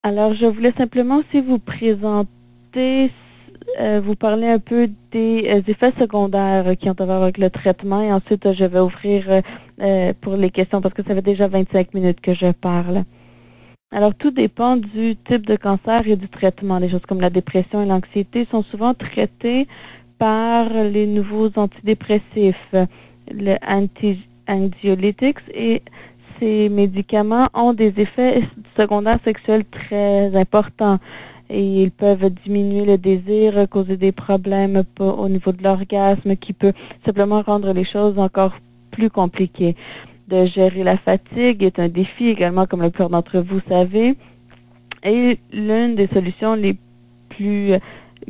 Alors, je voulais simplement aussi vous présenter, vous parler un peu des effets secondaires qui ont à voir avec le traitement et ensuite je vais ouvrir pour les questions parce que ça fait déjà 25 minutes que je parle. Alors, tout dépend du type de cancer et du traitement. Les choses comme la dépression et l'anxiété sont souvent traitées par les nouveaux antidépressifs, le anxiolytics, et ces médicaments ont des effets secondaires sexuels très importants et ils peuvent diminuer le désir, causer des problèmes au niveau de l'orgasme qui peut simplement rendre les choses encore plus compliquées. De gérer la fatigue est un défi également, comme la plupart d'entre vous savez. Et l'une des solutions les plus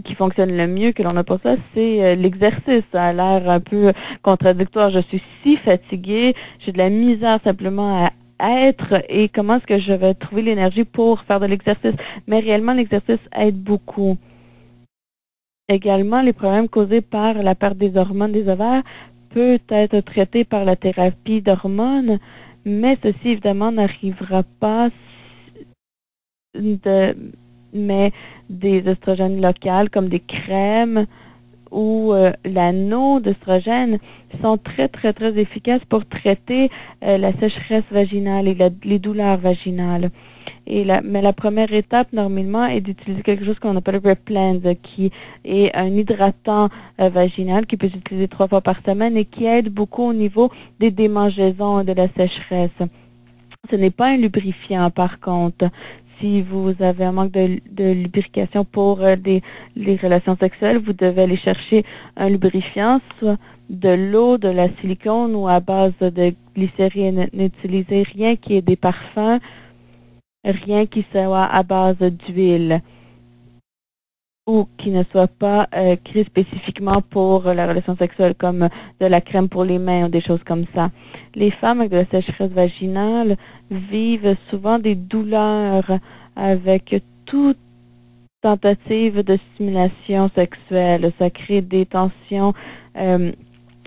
qui fonctionne le mieux que l'on a pour ça, c'est l'exercice. Ça a l'air un peu contradictoire. Je suis si fatiguée, j'ai de la misère simplement à être et comment est-ce que je vais trouver l'énergie pour faire de l'exercice. Mais réellement, l'exercice aide beaucoup. Également, les problèmes causés par la perte des hormones des ovaires peut être traité par la thérapie d'hormones, mais ceci évidemment n'arrivera pas mais des oestrogènes locales comme des crèmes ou l'anneau d'oestrogène sont très, très, très efficaces pour traiter la sécheresse vaginale et les douleurs vaginales. Mais la première étape, normalement, est d'utiliser quelque chose qu'on appelle Replens, qui est un hydratant vaginal qui peut s'utiliser 3 fois par semaine et qui aide beaucoup au niveau des démangeaisons et de la sécheresse. Ce n'est pas un lubrifiant, par contre. Si vous avez un manque de lubrification pour les relations sexuelles, vous devez aller chercher un lubrifiant, soit de l'eau, de la silicone ou à base de glycérine. N'utilisez rien qui ait des parfums, rien qui soit à base d'huile ou qui ne soit pas créé spécifiquement pour la relation sexuelle, comme de la crème pour les mains ou des choses comme ça. Les femmes avec de la sécheresse vaginale vivent souvent des douleurs avec toute tentative de stimulation sexuelle. Ça crée des tensions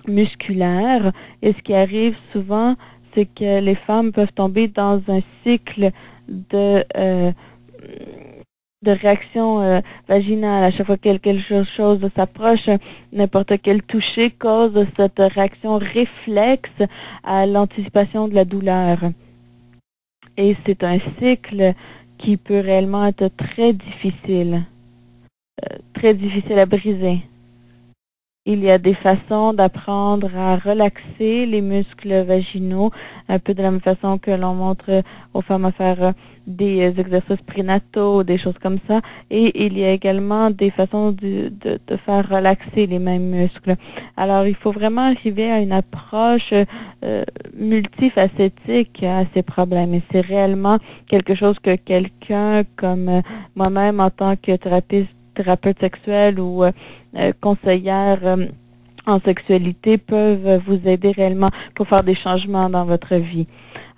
musculaires et ce qui arrive souvent, c'est que les femmes peuvent tomber dans un cycle de réaction vaginale. À chaque fois que quelque chose s'approche, n'importe quel toucher cause cette réaction réflexe à l'anticipation de la douleur. Et c'est un cycle qui peut réellement être très difficile à briser. Il y a des façons d'apprendre à relaxer les muscles vaginaux, un peu de la même façon que l'on montre aux femmes à faire des exercices prénataux, des choses comme ça. Et il y a également des façons de faire relaxer les mêmes muscles. Alors, il faut vraiment arriver à une approche multifacétique à ces problèmes. Et c'est réellement quelque chose que quelqu'un comme moi-même en tant que thérapeute sexuelle ou conseillère en sexualité peuvent vous aider réellement pour faire des changements dans votre vie.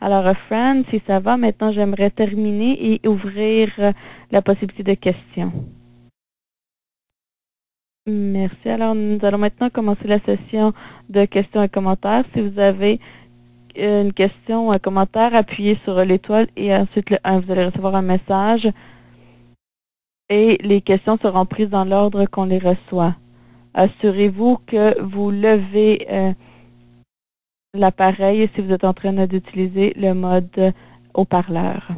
Alors, Fran, si ça va, maintenant j'aimerais terminer et ouvrir la possibilité de questions. Merci. Alors, nous allons maintenant commencer la session de questions et commentaires. Si vous avez une question ou un commentaire, appuyez sur l'étoile et ensuite le 1. Vous allez recevoir un message et les questions seront prises dans l'ordre qu'on les reçoit. Assurez-vous que vous levez l'appareil si vous êtes en train d'utiliser le mode haut-parleur.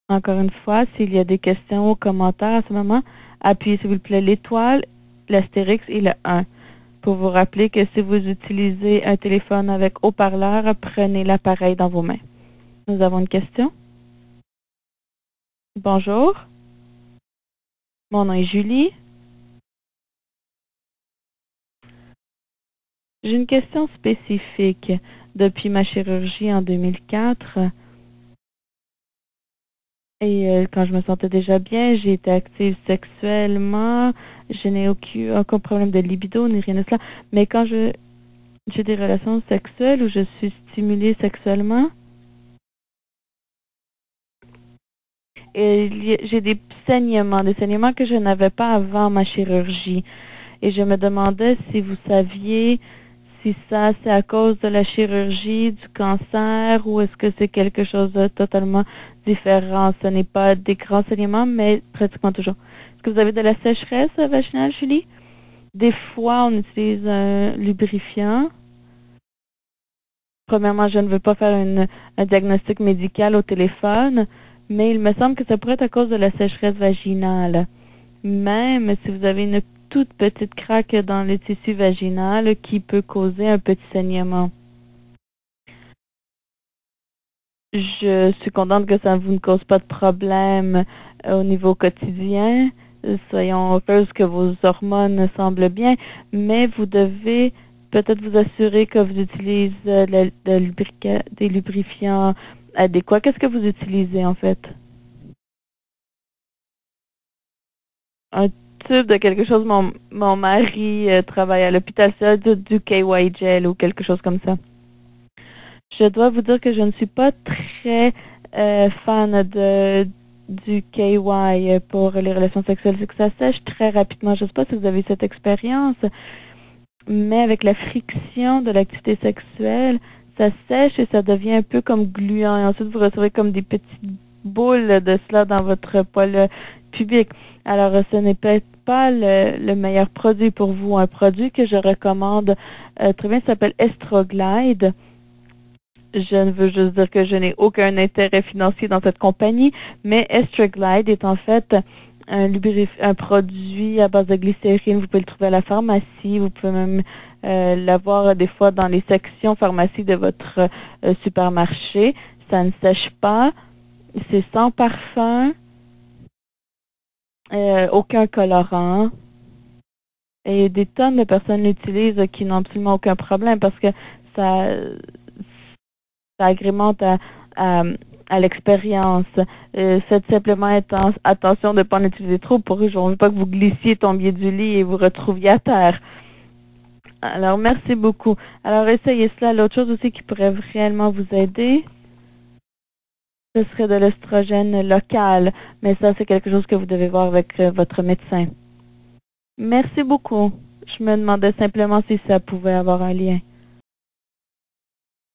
Encore une fois, s'il y a des questions ou commentaires à ce moment, appuyez s'il vous plaît l'étoile, l'astérix et le 1. Pour vous rappeler que si vous utilisez un téléphone avec haut-parleur, prenez l'appareil dans vos mains. Nous avons une question. Bonjour. Mon nom est Julie. J'ai une question spécifique. Depuis ma chirurgie en 2004, et quand je me sentais déjà bien, j'ai été active sexuellement, je n'ai aucun problème de libido ni rien de cela. Mais quand j'ai des relations sexuelles où je suis stimulée sexuellement, et j'ai des saignements que je n'avais pas avant ma chirurgie. Et je me demandais si vous saviez si ça, c'est à cause de la chirurgie, du cancer, ou est-ce que c'est quelque chose de totalement différent? Ce n'est pas des grands saignements, mais pratiquement toujours. Est-ce que vous avez de la sécheresse vaginale, Julie? Des fois, on utilise un lubrifiant. Premièrement, je ne veux pas faire un diagnostic médical au téléphone, mais il me semble que ça pourrait être à cause de la sécheresse vaginale. Même si vous avez une toute petite craque dans le tissu vaginal qui peut causer un petit saignement. Je suis contente que ça vous ne cause pas de problème au niveau quotidien. Soyons heureuses que vos hormones semblent bien, mais vous devez peut-être vous assurer que vous utilisez des lubrifiants adéquats. Qu'est-ce que vous utilisez en fait? Un tube de quelque chose. Mon mari travaille à l'hôpital, ça, du KY Gel ou quelque chose comme ça. Je dois vous dire que je ne suis pas très fan du KY pour les relations sexuelles. C'est que ça sèche très rapidement. Je ne sais pas si vous avez cette expérience, mais avec la friction de l'activité sexuelle, ça sèche et ça devient un peu comme gluant. Et ensuite, vous recevez comme des petites boules de cela dans votre poil pubique. Alors, ce n'est peut-être pas le meilleur produit pour vous. Un produit que je recommande très bien s'appelle Estroglide. Je ne veux juste dire que je n'ai aucun intérêt financier dans cette compagnie, mais Estroglide est en fait un produit à base de glycérine. Vous pouvez le trouver à la pharmacie. Vous pouvez même l'avoir des fois dans les sections pharmacie de votre supermarché. Ça ne sèche pas. C'est sans parfum. Aucun colorant. Et des tonnes de personnes l'utilisent qui n'ont absolument aucun problème parce que ça, ça agrémente à l'expérience. Faites simplement attention de ne pas en utiliser trop pour eux. Je ne veux pas que vous glissiez, tombiez du lit et vous retrouviez à terre. Alors, merci beaucoup. Alors, essayez cela. L'autre chose aussi qui pourrait réellement vous aider, ce serait de l'estrogène local. Mais ça, c'est quelque chose que vous devez voir avec votre médecin. Merci beaucoup. Je me demandais simplement si ça pouvait avoir un lien.